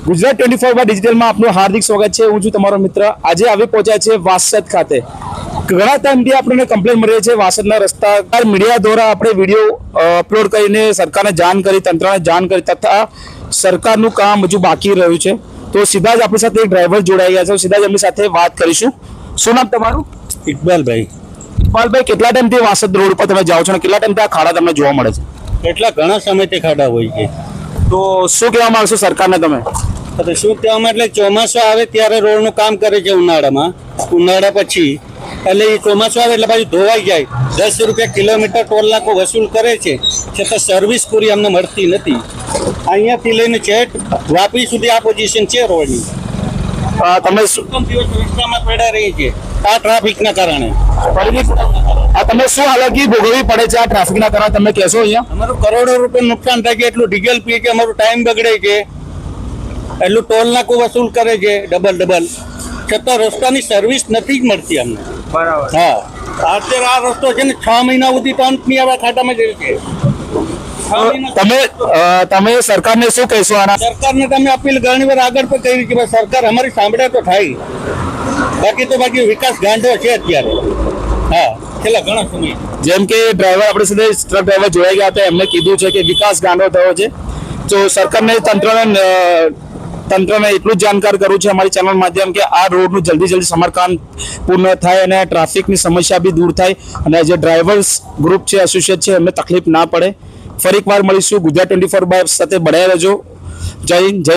ગુજરાત 24 ડિજિટલમાં આપનું હાર્દિક સ્વાગત છે। હું છું તમારો મિત્ર। આજે આવી પહોંચ્યા છે વાસદ ખાતે। ઘણા ટાઈમથી આપણને કમ્પ્લેન મળી રહી છે વાસદના રસ્તા। મીડિયા દ્વારા આપણે વિડીયો અપલોડ કરીને સરકારને જાણ કરી, તંત્રને જાણ કરી, તથા સરકારનું કામ હજુ બાકી રહ્યું છે। તો સીધા જ આપણી સાથે એક ડ્રાઈવર જોડાઈ ગયા છે, સીધા જ એમની સાથે વાત કરીશું। શું નામ તમારું? ઇકબાલભાઈ। ઇકબાલભાઈ, કેટલા ટાઈમથી વાસદ રોડ ઉપર તમે જાઓ છો અને કેટલા ટાઈમથી આ ખાડા તમને જોવા મળે છે? એટલા ઘણા સમયથી ખાડા હોય છે। તો શું કહેવા માંગશો સરકારને તમે? તો શું કહેવામાં, એટલે ચોમાસું આવે ત્યારે રોડનું કામ કરે છે ઉનાળામાં, ઉનાળા પછી એટલે એ ચોમાસું આવે એટલે પાછું ધોવાઈ જાય। 10 રૂપિયા કિલોમીટર ટોલ નાકો વસૂલ કરે છે, છતાં સર્વિસ પૂરી અમને મળતી નથી। અહીંયાથી લઈને છેક વાપી સુધી આ પોઝિશન છે રોડની। તમે દિવસ રસ્તામાં પડ્યા રહી છે આ ટ્રાફિકના કારણે। તમે શું હાલાકી ભોગવવી પડે છે આ ટ્રાફિકના કારણે, તમે કહેશો? અહીંયા અમારું કરોડો રૂપિયા નુકસાન થાય છે, એટલું ડીઝલ પીએ છે, અમારું ટાઈમ બગડે છે, એટલું ટોલ નાકું વસૂલ કરે છે ડબલ, છતાં રસ્તાની સર્વિસ નથી જ મળતી અમને। બરાબર। હા, અત્યારે આ રસ્તો છે ને 6 મહિના સુધી તો અંત નહીં આવે, ખાડામાં જ રહે છે। તમે સરકારને શું કહેશો આના? સરકારને તમે અપીલ ઘણી વાર આગળ પણ કરી કે ભાઈ સરકાર અમારી સાંભળે તો થાય, બાકી વિકાસ ગાંઠો છે અત્યારે। હા, છેલ્લા ઘણા સમય જેમ કે ડ્રાઈવર આપણી સાથે ટ્રક ડ્રાઈવર જોડાઈ ગયા હતા, એમને કીધું છે કે વિકાસ ગાંડો થયો છે। તો સરકારને તંત્રને એટલું જ જાણકાર કરવું છે અમારી ચેનલ માધ્યમ કે આ રોડનું જલ્દી સમારકામ પૂર્ણ થાય અને ટ્રાફિકની સમસ્યા બી દૂર થાય અને જે ડ્રાઈવર્સ ગ્રુપ છે, એસોસિએટ છે, એમને તકલીફ ના પડે। ફરી એકવાર મળીશું। ગુજરાત 24 સાથે બનાવી રહેજો। જય હિન્દ, જય